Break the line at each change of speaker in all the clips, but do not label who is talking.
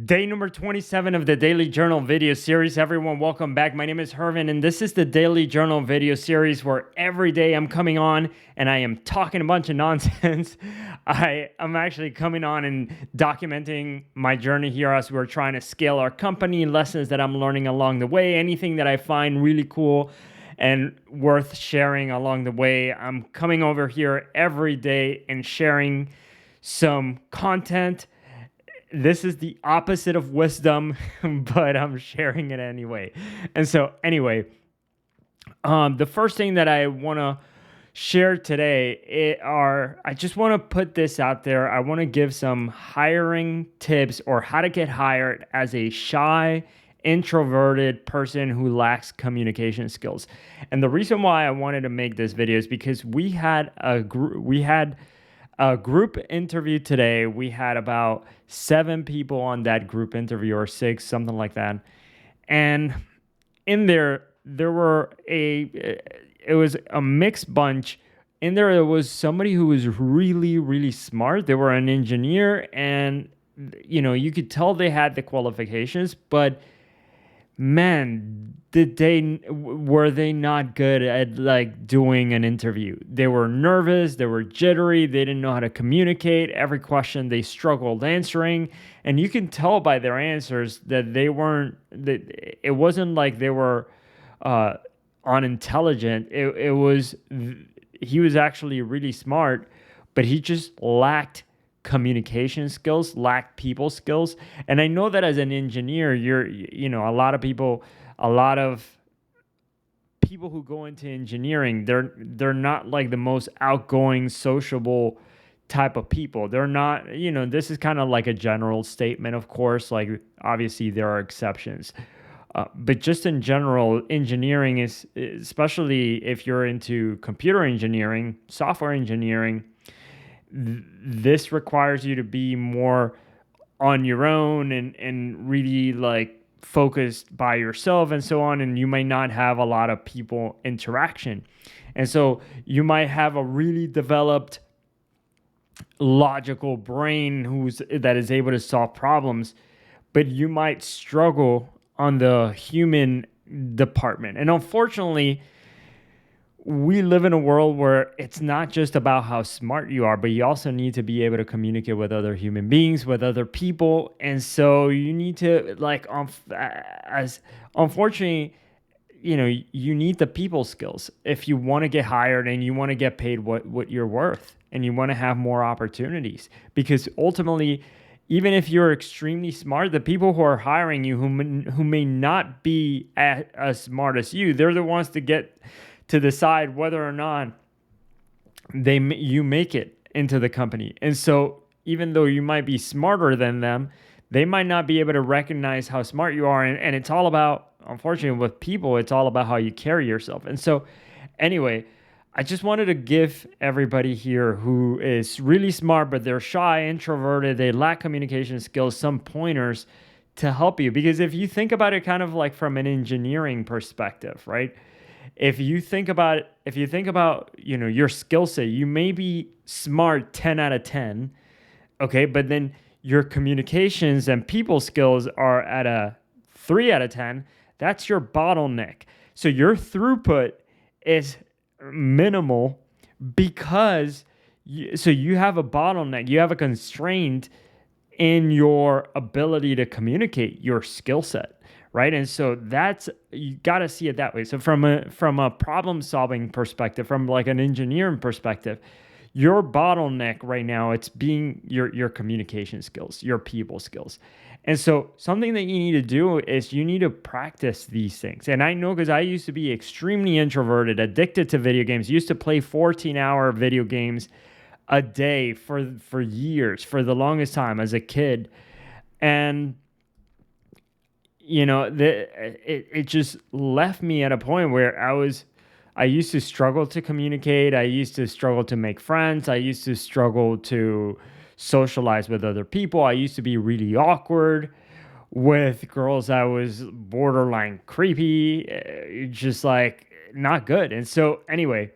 Day number 27 of the Daily Journal video series. Everyone, welcome back. My name is Hervin, and this is the Daily Journal video series where every day I'm coming on and I am talking a bunch of nonsense. I'm actually coming on and documenting my journey here as we're trying to scale our company, lessons that I'm learning along the way, anything that I find really cool and worth sharing along the way. I'm coming over here every day and sharing some content. This is the opposite of wisdom, but I'm sharing it anyway. And so, anyway, the first thing that I want to share today I just want to put this out there. I want to give some hiring tips or how to get hired as a shy, introverted person who lacks communication skills. And the reason why I wanted to make this video is because we had a group interview today. We had about 7 people on that group interview, or 6, something like that. And in there it was a mixed bunch. In there was somebody who was really, really smart. They were an engineer, and you could tell they had the qualifications, but man, were they not good at like doing an interview? They were nervous, they were jittery, they didn't know how to communicate. Every question they struggled answering, and you can tell by their answers that it wasn't like they were unintelligent. He was actually really smart, but he just lacked communication skills, lack people skills. And I know that as an engineer, a lot of people who go into engineering, they're not like the most outgoing, sociable type of people. They're not, this is kind of like a general statement, of course, like obviously there are exceptions. But just in general, engineering is, especially if you're into computer engineering, software engineering, this requires you to be more on your own and really like focused by yourself and so on, and you might not have a lot of people interaction. And so you might have a really developed logical brain that is able to solve problems, but you might struggle on the human department. And unfortunately, we live in a world where it's not just about how smart you are, but you also need to be able to communicate with other human beings, with other people. And so you need to unfortunately, you need the people skills if you want to get hired and you want to get paid what you're worth and you want to have more opportunities. Because ultimately, even if you're extremely smart, the people who are hiring you who may not be as smart as you, they're the ones to decide whether or not you make it into the company. And so even though you might be smarter than them, they might not be able to recognize how smart you are. And it's all about, unfortunately, with people, it's all about how you carry yourself. And so anyway, I just wanted to give everybody here who is really smart, but they're shy, introverted, they lack communication skills, some pointers to help you. Because if you think about it kind of like from an engineering perspective, right? If you think about your skill set, you may be smart 10 out of 10, okay, but then your communications and people skills are at a 3 out of 10. That's your bottleneck. So your throughput is minimal because you have a bottleneck, you have a constraint in your ability to communicate your skill set. Right. And so you got to see it that way. So from a problem solving perspective, from like an engineering perspective, your bottleneck right now, it's being your communication skills, your people skills. And so something that you need to do is you need to practice these things. And I know because I used to be extremely introverted, addicted to video games, used to play 14-hour video games a day for years, for the longest time as a kid. And it just left me at a point where I used to struggle to communicate. I used to struggle to make friends. I used to struggle to socialize with other people. I used to be really awkward with girls. I was borderline creepy, just like not good. And so anyway,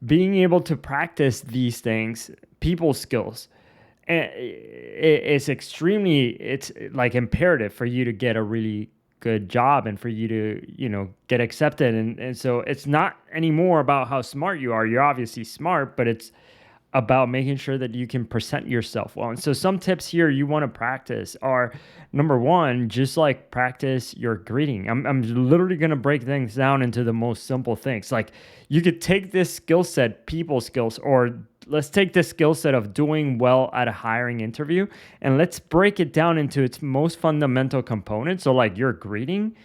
being able to practice these things, people skills, it's extremely, it's like imperative for you to get a really good job and for you to, get accepted. And so it's not anymore about how smart you are. You're obviously smart, but it's about making sure that you can present yourself well. And so some tips here you want to practice are, number one, just like practice your greeting. I'm literally going to break things down into the most simple things. Like you could take this skill set, people skills, or let's take this skill set of doing well at a hiring interview and let's break it down into its most fundamental components. So like your greeting,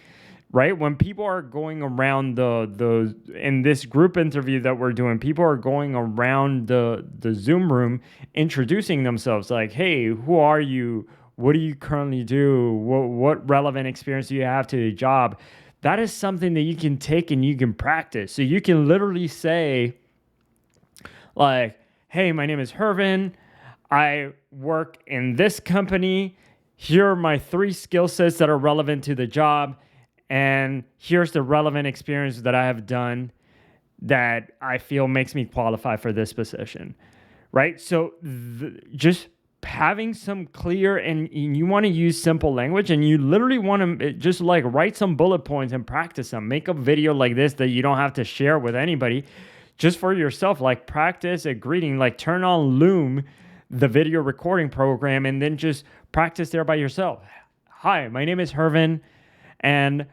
right? When people are going around the in this group interview that we're doing, people are going around the Zoom room introducing themselves like, "Hey, who are you? What do you currently do? What relevant experience do you have to the job?" That is something that you can take and you can practice. So you can literally say like, "Hey, my name is Hervin. I work in this company. Here are my 3 skill sets that are relevant to the job. And here's the relevant experience that I have done that I feel makes me qualify for this position," right? So just having some clear and you want to use simple language and you literally want to just like write some bullet points and practice them. Make a video like this that you don't have to share with anybody, just for yourself. Like practice a greeting, like turn on Loom, the video recording program, and then just practice there by yourself. "Hi, my name is Hervin, and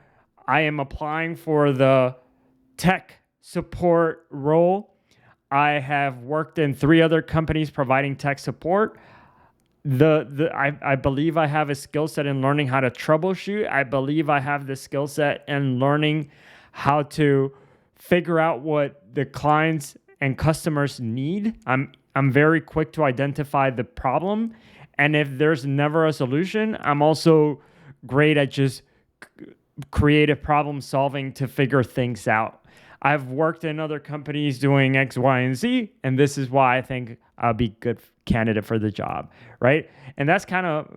I am applying for the tech support role. I have worked in 3 other companies providing tech support. I believe I have a skill set in learning how to troubleshoot. I believe I have the skill set in learning how to figure out what the clients and customers need. I'm very quick to identify the problem, and if there's never a solution, I'm also great at just creative problem solving to figure things out. I've worked in other companies doing X, Y, and Z, and this is why I think I'll be good candidate for the job," right? And that's kind of,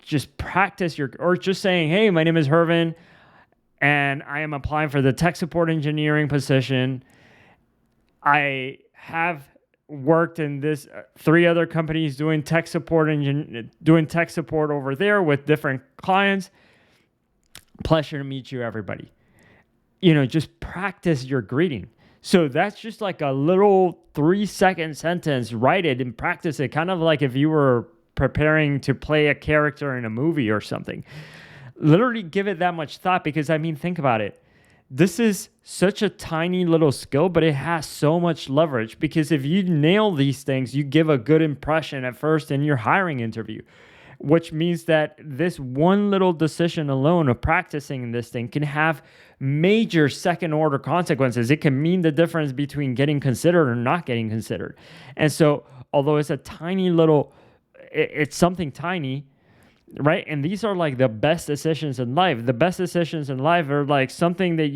just practice or just saying, "Hey, my name is Hervin, and I am applying for the tech support engineering position. I have worked in this 3 other companies doing tech support over there with different clients. Pleasure to meet you, everybody." Just practice your greeting. So that's just like a little 3-second sentence. Write it and practice it. Kind of like if you were preparing to play a character in a movie or something. Literally give it that much thought because, think about it. This is such a tiny little skill, but it has so much leverage because if you nail these things, you give a good impression at first in your hiring interview, which means that this one little decision alone of practicing this thing can have major second order consequences. It can mean the difference between getting considered or not getting considered. And so, although it's it's something tiny, right? And these are like the best decisions in life. The best decisions in life are like something that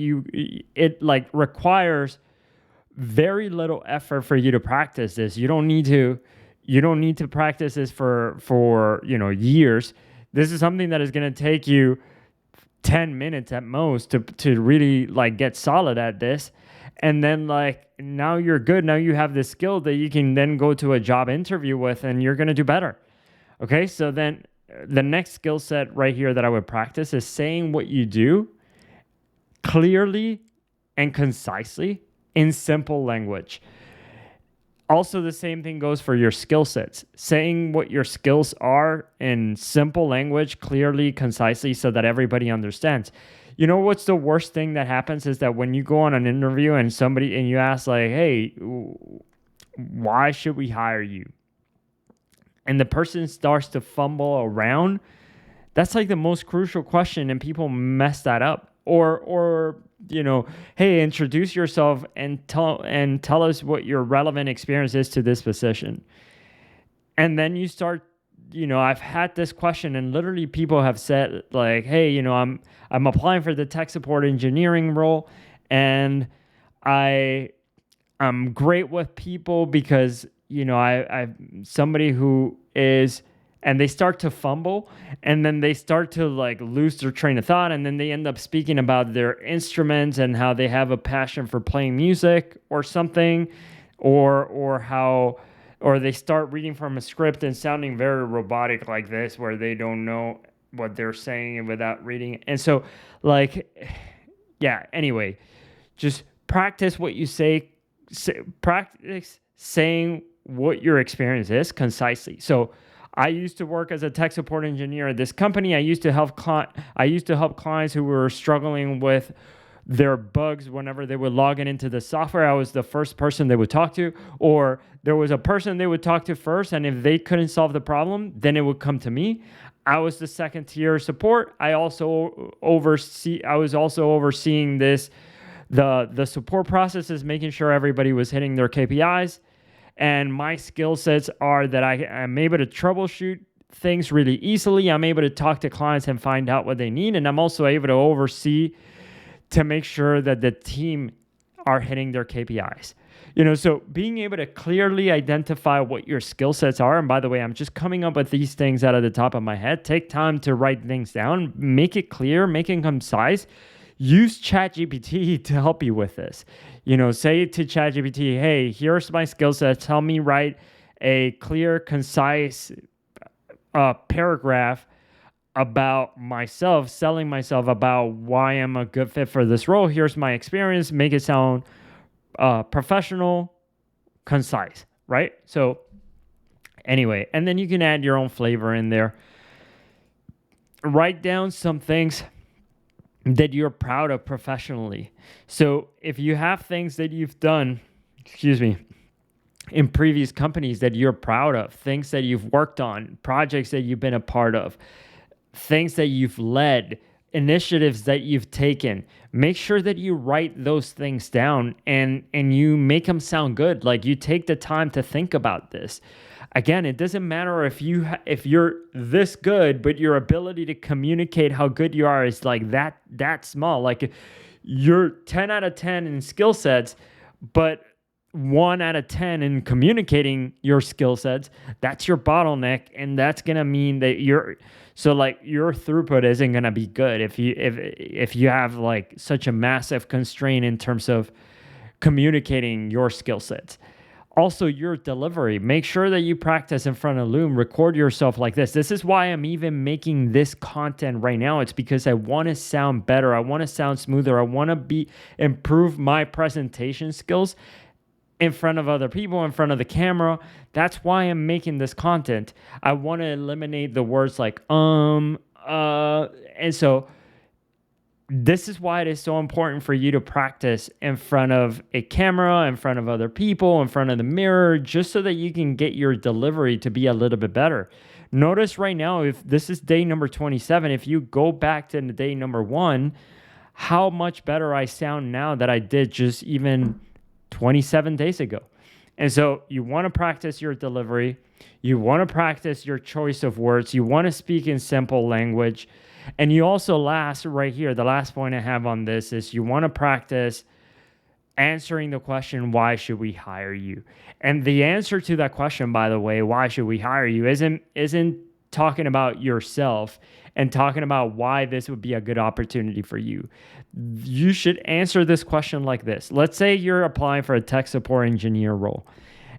it like requires very little effort for you to practice this. You don't need to practice this for years. This is something that is going to take you 10 minutes at most to really like get solid at this. And then like now you're good. Now you have this skill that you can then go to a job interview with and you're going to do better. Okay. So then the next skill set right here that I would practice is saying what you do clearly and concisely in simple language. Also, the same thing goes for your skill sets. Saying what your skills are in simple language, clearly, concisely, so that everybody understands. You know what's the worst thing that happens is that when you go on an interview and you ask like, "Hey, why should we hire you?" And the person starts to fumble around. That's like the most crucial question, and people mess that up. Or "Hey, introduce yourself and tell us what your relevant experience is to this position." And then you start, I've had this question and literally people have said like, "Hey, I'm applying for the tech support engineering role and I'm great with people because, I'm somebody who is," and they start to fumble and then they start to like lose their train of thought. And then they end up speaking about their instruments and how they have a passion for playing music or something, or how, or they start reading from a script and sounding very robotic like this, where they don't know what they're saying without reading. And so, like, yeah, anyway, just practice what you practice saying what your experience is concisely. So I used to work as a tech support engineer at this company. I used to help clients who were struggling with their bugs whenever they would log into the software. I was the first person they would talk to, or there was a person they would talk to first, and if they couldn't solve the problem, then it would come to me. I was the second tier support. I was also overseeing the support processes, making sure everybody was hitting their KPIs. And my skill sets are that I'm able to troubleshoot things really easily. I'm able to talk to clients and find out what they need. And I'm also able to oversee to make sure that the team are hitting their KPIs. So being able to clearly identify what your skill sets are, and by the way, I'm just coming up with these things out of the top of my head. Take time to write things down, make it clear, make it concise. Use ChatGPT to help you with this. Say to ChatGPT, hey, here's my skill sets. Help me write a clear, concise paragraph about myself, selling myself, about why I'm a good fit for this role. Here's my experience. Make it sound professional, concise, right? So anyway, and then you can add your own flavor in there. Write down some things that you're proud of professionally. So if you have things that you've done, in previous companies that you're proud of, things that you've worked on, projects that you've been a part of, things that you've led, initiatives that you've taken, make sure that you write those things down and you make them sound good. Like, you take the time to think about this. Again, it doesn't matter if you're this good, but your ability to communicate how good you are is like that small. Like, you're 10 out of 10 in skill sets, but 1 out of 10 in communicating your skill sets. That's your bottleneck, and that's gonna mean that your throughput isn't gonna be good if you have like such a massive constraint in terms of communicating your skill sets. Also, your delivery. Make sure that you practice in front of Loom. Record yourself like this. This is why I'm even making this content right now. It's because I want to sound better. I want to sound smoother. I want to improve my presentation skills in front of other people, in front of the camera. That's why I'm making this content. I want to eliminate the words like and so this is why it is so important for you to practice in front of a camera, in front of other people, in front of the mirror, just so that you can get your delivery to be a little bit better. Notice right now, if this is day number 27, if you go back to day number 1, how much better I sound now that I did just even 27 days ago. And so you want to practice your delivery. You want to practice your choice of words. You want to speak in simple language. And you also the last point I have on this is you want to practice answering the question, why should we hire you? And the answer to that question, by the way, why should we hire you, isn't talking about yourself and talking about why this would be a good opportunity for you. You should answer this question like this. Let's say you're applying for a tech support engineer role.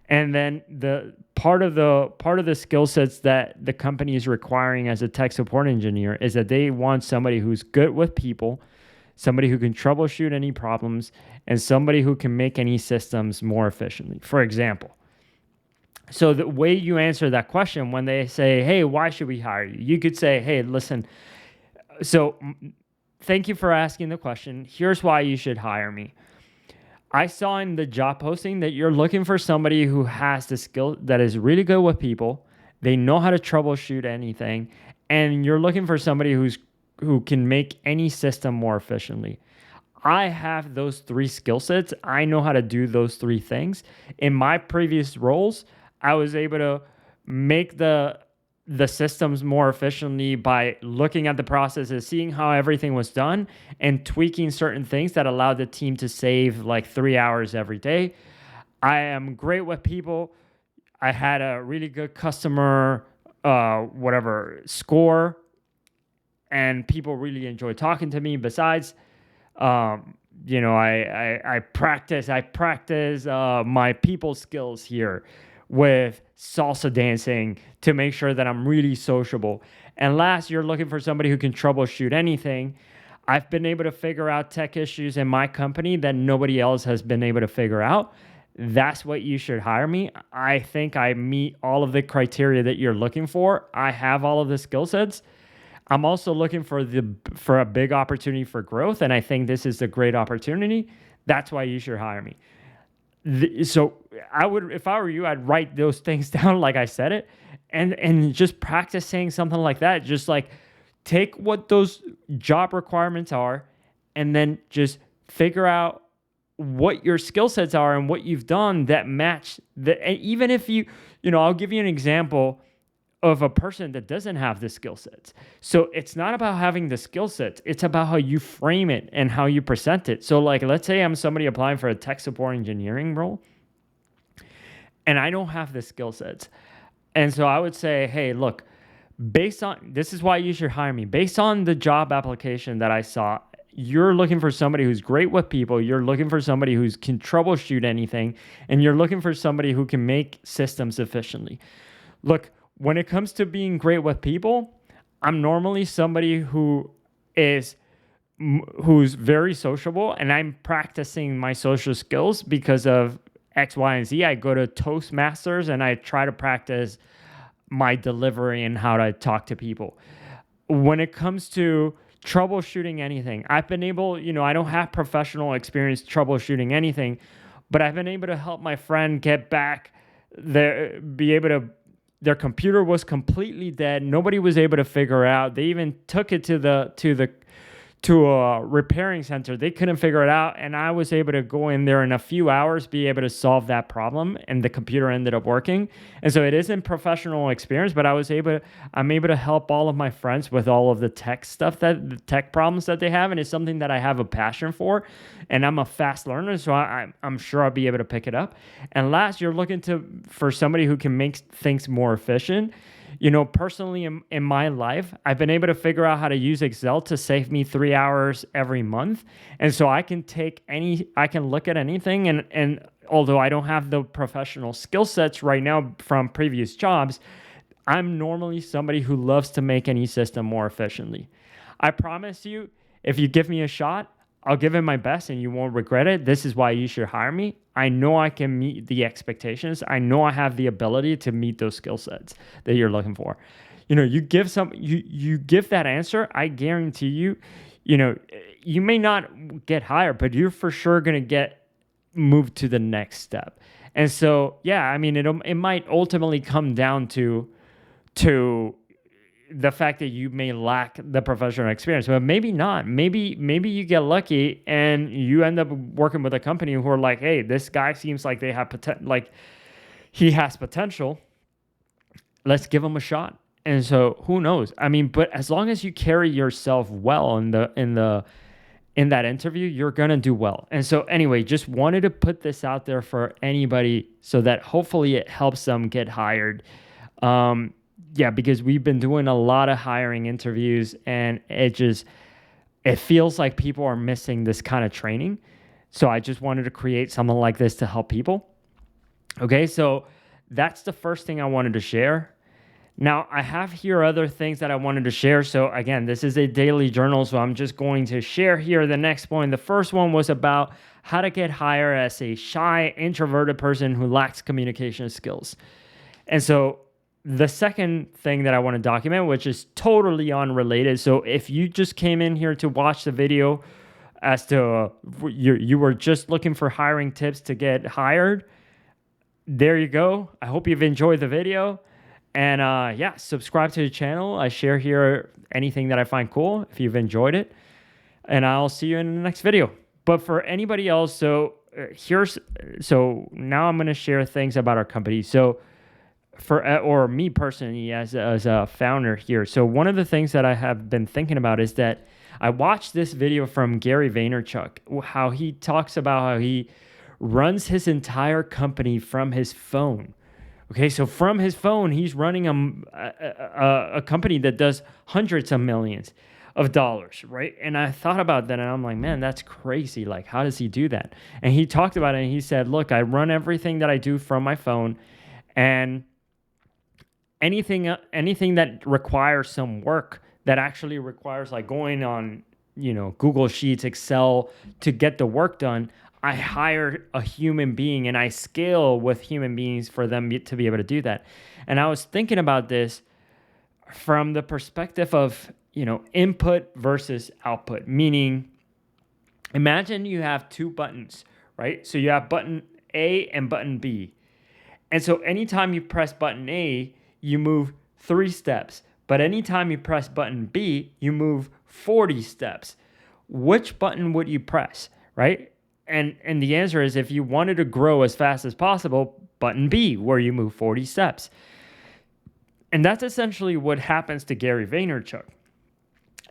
And then the part of the skill sets that the company is requiring as a tech support engineer is that they want somebody who's good with people, somebody who can troubleshoot any problems, and somebody who can make any systems more efficiently, for example. So the way you answer that question when they say, hey, why should we hire you? You could say, hey, listen, so thank you for asking the question. Here's why you should hire me. I saw in the job posting that you're looking for somebody who has the skill that is really good with people. They know how to troubleshoot anything. And you're looking for somebody who can make any system more efficiently. I have those 3 skill sets. I know how to do those 3 things. In my previous roles, I was able to make the systems more efficiently by looking at the processes, seeing how everything was done, and tweaking certain things that allowed the team to save like 3 hours every day. I am great with people. I had a really good customer score, and people really enjoy talking to me. Besides, I practice my people skills here with salsa dancing to make sure that I'm really sociable. And last, you're looking for somebody who can troubleshoot anything. I've been able to figure out tech issues in my company that nobody else has been able to figure out. That's what you should hire me. I think I meet all of the criteria that you're looking for. I have all of the skill sets. I'm also looking for a big opportunity for growth, and I think this is a great opportunity. That's why you should hire me. So I would, if I were you, I'd write those things down like I said it, and just practice saying something like that. Just like take what those job requirements are, and then just figure out what your skill sets are and what you've done that match that. And even if I'll give you an example of a person that doesn't have the skill sets. So it's not about having the skill sets. It's about how you frame it and how you present it. So like, let's say I'm somebody applying for a tech support engineering role and I don't have the skill sets. And so I would say, hey, look, this is why you should hire me. Based on the job application that I saw, you're looking for somebody who's great with people. You're looking for somebody who can troubleshoot anything. And you're looking for somebody who can make systems efficiently. Look, when it comes to being great with people, I'm normally somebody who's very sociable, and I'm practicing my social skills because of X, Y, and Z. I go to Toastmasters and I try to practice my delivery and how to talk to people. When it comes to troubleshooting anything, I've been able, I don't have professional experience troubleshooting anything, but I've been able to help my friend get back there, their computer was completely dead. Nobody was able to figure it out. They even took it to a repairing center. They couldn't figure it out, and I was able to go in there in a few hours, be able to solve that problem, and the computer ended up working. And so it isn't professional experience, but I'm able to help all of my friends with all of the tech problems that they have, and it's something that I have a passion for, and I'm a fast learner, so I'm sure I'll be able to pick it up. And last, you're looking for somebody who can make things more efficient. Personally in my life, I've been able to figure out how to use Excel to save me 3 hours every month. And so I can look at anything. And although I don't have the professional skill sets right now from previous jobs, I'm normally somebody who loves to make any system more efficiently. I promise you, if you give me a shot, I'll give it my best and you won't regret it. This is why you should hire me. I know I can meet the expectations. I know I have the ability to meet those skill sets that you're looking for. You give that answer, I guarantee you, you may not get hired, but you're for sure going to get moved to the next step. And so, yeah, I mean, it might ultimately come down to the fact that you may lack the professional experience, but maybe not. Maybe you get lucky and you end up working with a company who are like, hey, this guy seems like he has potential. Let's give him a shot. And so who knows? I mean, but as long as you carry yourself well in that interview, you're gonna do well. And so anyway, just wanted to put this out there for anybody so that hopefully it helps them get hired. Yeah, because we've been doing a lot of hiring interviews and it feels like people are missing this kind of training. So I just wanted to create something like this to help people. Okay, so that's the first thing I wanted to share. Now, I have here other things that I wanted to share. So again, this is a daily journal, so I'm just going to share here the next point. The first one was about how to get hired as a shy, introverted person who lacks communication skills. And so the second thing that I want to document, which is totally unrelated. So if you just came in here to watch the video as to you were just looking for hiring tips to get hired, there you go. I hope you've enjoyed the video. And yeah, subscribe to the channel. I share here anything that I find cool if you've enjoyed it. And I'll see you in the next video. But for anybody else, so now I'm going to share things about our company. So or me personally as a founder here. So one of the things that I have been thinking about is that I watched this video from Gary Vaynerchuk, how he talks about how he runs his entire company from his phone. Okay, so from his phone, he's running a company that does hundreds of millions of dollars, right? And I thought about that and I'm like, man, that's crazy. Like, how does he do that? And he talked about it and he said, look, I run everything that I do from my phone. And anything that requires some work, that actually requires like going on, Google Sheets, Excel, to get the work done, I hire a human being and I scale with human beings for them to be able to do that. And I was thinking about this from the perspective of, input versus output, meaning imagine you have two buttons, right? So you have button A and button B. And so anytime you press button A, you move 3 steps. But anytime you press button B, you move 40 steps. Which button would you press, right? And the answer is, if you wanted to grow as fast as possible, button B, where you move 40 steps. And that's essentially what happens to Gary Vaynerchuk,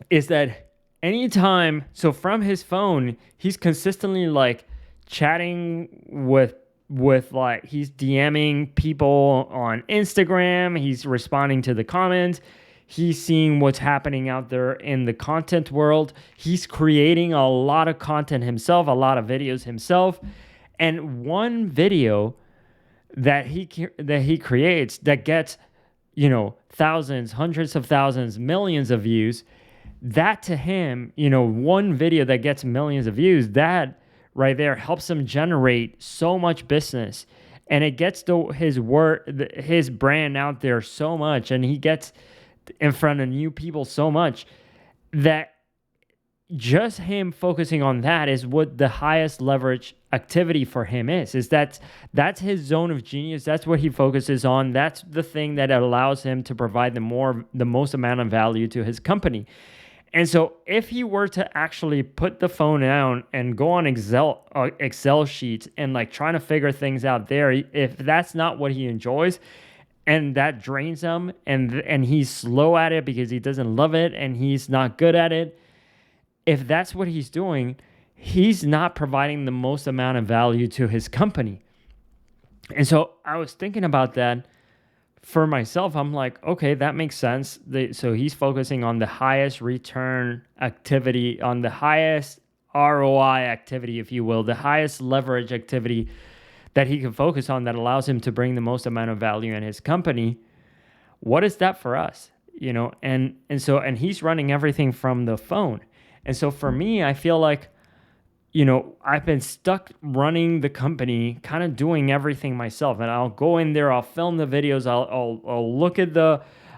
is that anytime, so from his phone, he's consistently like chatting with like, he's DMing people on Instagram, he's responding to the comments, he's seeing what's happening out there in the content world, he's creating a lot of content himself, a lot of videos himself. And one video that he creates that gets, thousands, hundreds of thousands, millions of views, that to him, one video that gets millions of views, that right there helps him generate so much business, and it gets his brand out there so much, and he gets in front of new people so much, that just him focusing on that is what the highest leverage activity for him is that's his zone of genius. That's what he focuses on. That's the thing that allows him to provide the most amount of value to his company. And so if he were to actually put the phone down and go on Excel sheets and like trying to figure things out there, if that's not what he enjoys and that drains him, and he's slow at it because he doesn't love it and he's not good at it, if that's what he's doing, he's not providing the most amount of value to his company. And so I was thinking about that for myself. I'm like, okay, that makes sense. So he's focusing on the highest return activity, on the highest ROI activity, if you will, the highest leverage activity that he can focus on that allows him to bring the most amount of value in his company. What is that for us? And he's running everything from the phone. And so for me, I feel like, I've been stuck running the company, kind of doing everything myself. And I'll go in there, I'll film the videos, I'll look at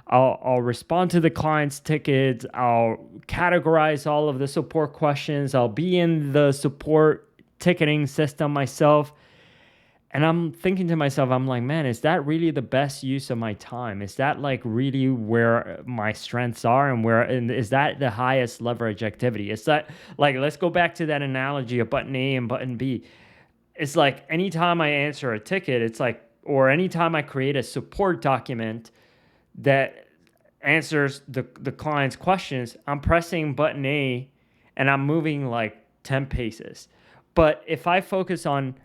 I'll respond to the client's tickets, I'll categorize all of the support questions, I'll be in the support ticketing system myself. And I'm thinking to myself, I'm like, man, is that really the best use of my time? Is that like really where my strengths are, and is that the highest leverage activity? Is that like, let's go back to that analogy of button A and button B. It's like anytime I answer a ticket, it's like, or anytime I create a support document that answers the client's questions, I'm pressing button A and I'm moving like 10 paces. But if I focus on,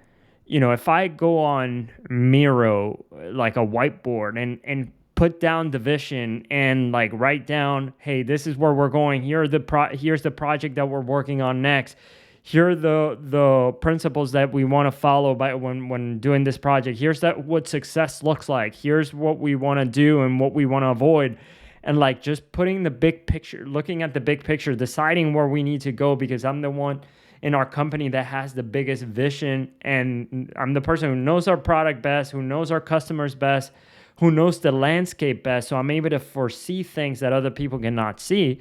if I go on Miro, like a whiteboard, and put down the vision and like write down, hey, this is where we're going. Here's the project that we're working on next. Here are the principles that we want to follow by when doing this project. Here's what success looks like. Here's what we want to do and what we want to avoid. And like just putting the big picture, looking at the big picture, deciding where we need to go, because I'm the one in our company that has the biggest vision, and I'm the person who knows our product best, who knows our customers best, who knows the landscape best. So I'm able to foresee things that other people cannot see.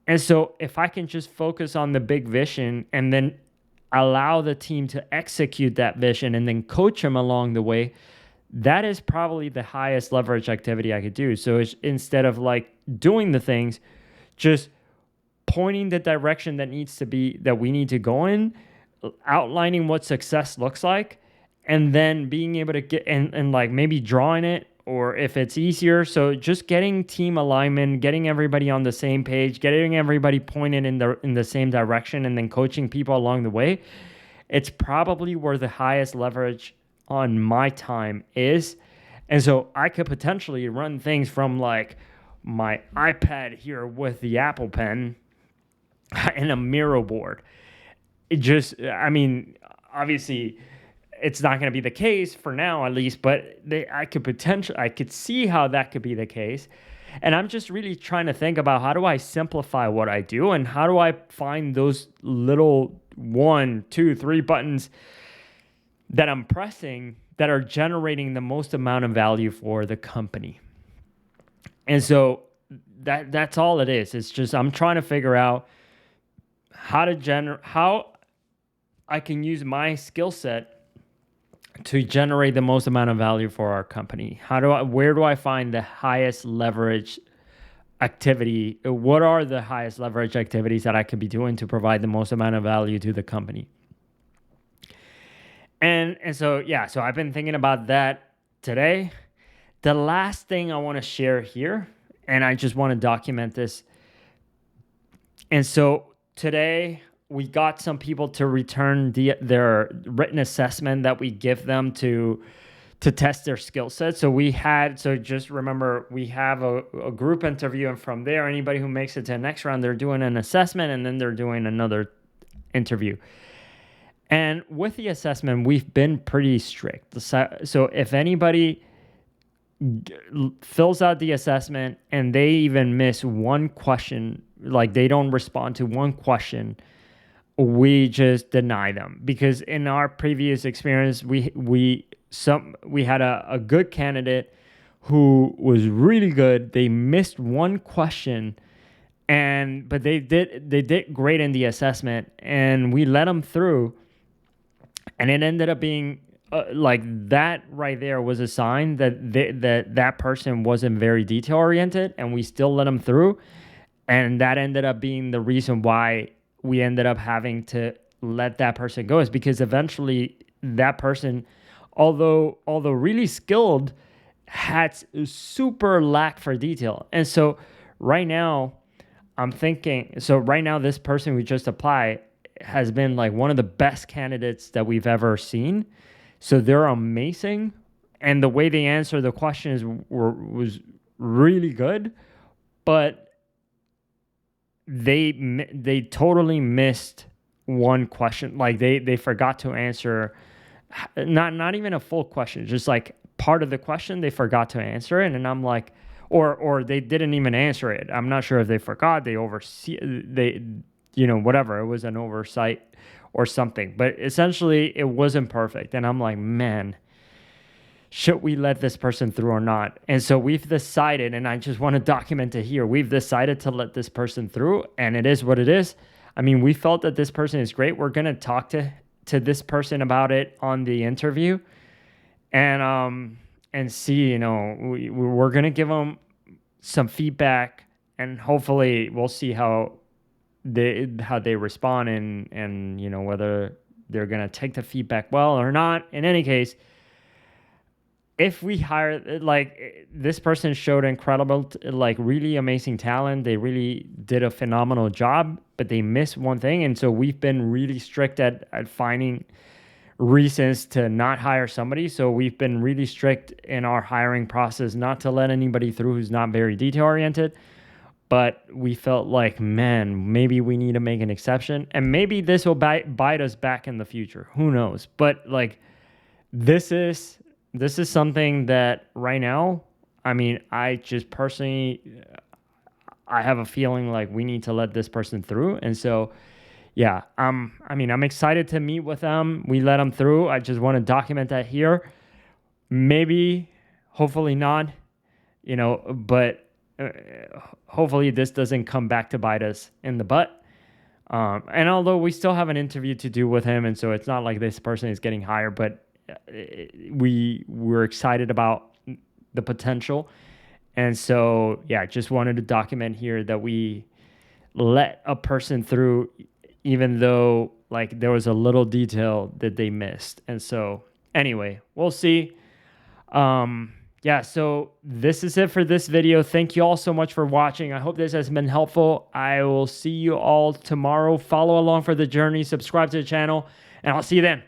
And so if I can just focus on the big vision and then allow the team to execute that vision and then coach them along the way, that is probably the highest leverage activity I could do. So it's, instead of like doing the things, just pointing the direction that we need to go in, outlining what success looks like, and then being able to get and like maybe drawing it, or if it's easier. So just getting team alignment, getting everybody on the same page, getting everybody pointed in the same direction, and then coaching people along the way. It's probably where the highest leverage on my time is. And so I could potentially run things from like my iPad here with the Apple Pen and a Miro board. It just, I mean, obviously it's not going to be the case for now, at least, but I could see how that could be the case. And I'm just really trying to think about how do I simplify what I do and how do I find those little 1, 2, 3 buttons that I'm pressing that are generating the most amount of value for the company. And so that's all it is. It's just I'm trying to figure out how I can use my skill set to generate the most amount of value for our company. Where do I find the highest leverage activity? What are the highest leverage activities that I could be doing to provide the most amount of value to the company? And so I've been thinking about that today. The last thing I want to share here, and I just want to document this. And so today we got some people to return their written assessment that we give them to test their skill set. So just remember, we have a group interview, and from there, anybody who makes it to the next round, they're doing an assessment, and then they're doing another interview. And with the assessment, we've been pretty strict. So if anybody fills out the assessment and they even miss one question, like they don't respond to one question, we just deny them. Because in our previous experience, we had a good candidate who was really good. They missed one question, but they did great in the assessment, and we let them through. And it ended up being like that right there was a sign that that person wasn't very detail oriented, and we still let them through. And that ended up being the reason why we ended up having to let that person go, is because eventually that person, although really skilled, had super lack for detail. And so right now this person we just applied has been like one of the best candidates that we've ever seen. So they're amazing. And the way they answer the questions was really good, but they totally missed one question. Like they forgot to answer, not even a full question, just like part of the question they forgot to answer it. And I'm like, or they didn't even answer it. I'm not sure if they forgot, whatever, it was an oversight or something, but essentially it wasn't perfect. And I'm like, man, should we let this person through or not? And so we've decided, and I just want to document it here, we've decided to let this person through, and it is what it is. I mean, we felt that this person is great. We're going to talk to this person about it on the interview, and see, we're going to give them some feedback, and hopefully we'll see how they respond, and whether they're going to take the feedback well or not. In any case, if we hire, like, this person showed incredible, really amazing talent, they really did a phenomenal job, but they missed one thing. And so we've been really strict at finding reasons to not hire somebody. So we've been really strict in our hiring process not to let anybody through who's not very detail oriented. But we felt like, man, maybe we need to make an exception, and maybe this will bite us back in the future. Who knows? But this is something that right now, I mean, I just personally, I have a feeling like we need to let this person through. And so, yeah, I'm excited to meet with them. We let them through. I just want to document that here. Maybe, hopefully not, but hopefully this doesn't come back to bite us in the butt. And although we still have an interview to do with him, and so it's not like this person is getting hired, but we're excited about the potential. And so, yeah, just wanted to document here that we let a person through, even though there was a little detail that they missed. And so anyway, we'll see. Yeah, so this is it for this video. Thank you all so much for watching. I hope this has been helpful. I will see you all tomorrow. Follow along for the journey, subscribe to the channel, and I'll see you then.